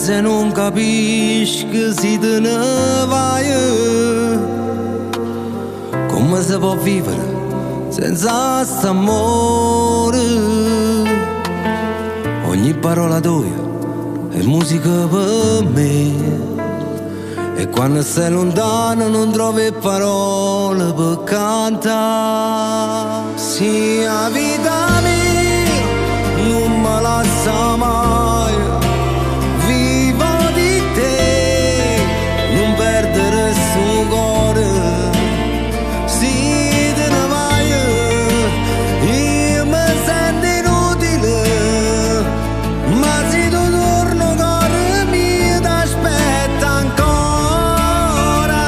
se non capisci che si te ne vai. Come si può vivere senza st'amore? Ogni parola tua è musica per me. E quando sei lontano non trovi parole per cantare. Sì, la vita mia non me lascia mai. Vivo di te, non perdere sto cuore. Sì, te ne vai, io mi sento inutile, ma se tu torno cuore mio t'aspetta ancora.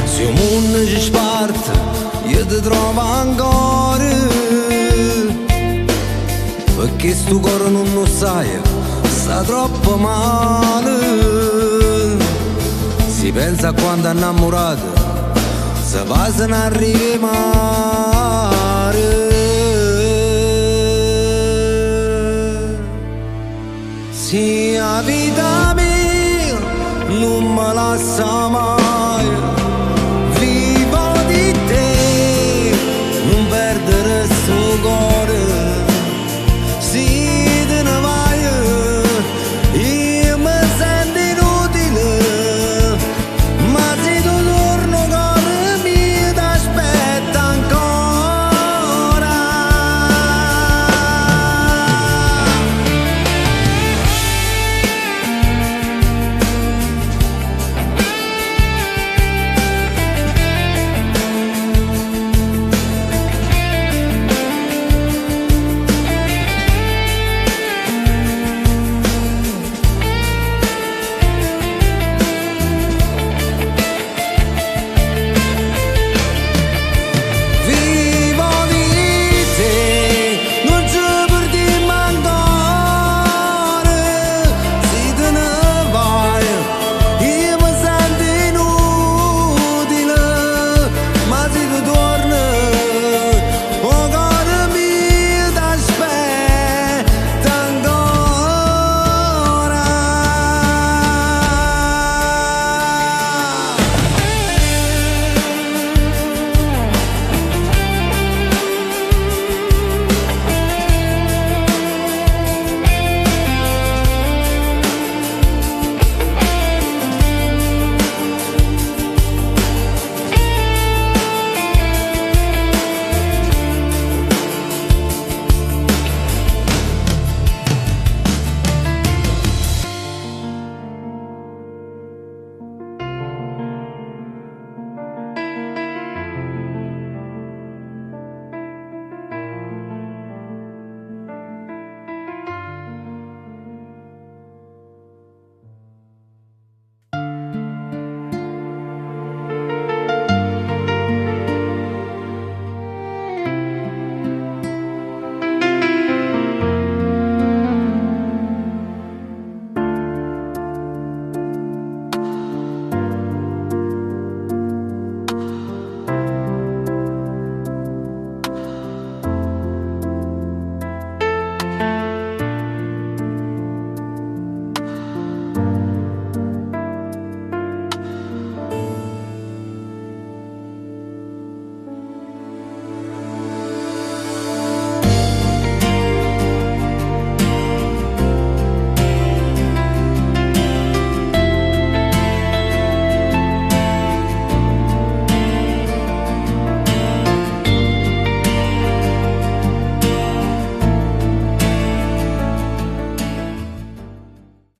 Se il mondo ci sparte io ti trovo ancora, perché sto cuore non lo sai, sta troppo male. Si pensa a quando è innamorato, se va se ne arriva mare. Sì, la vita mia non me lascia mai.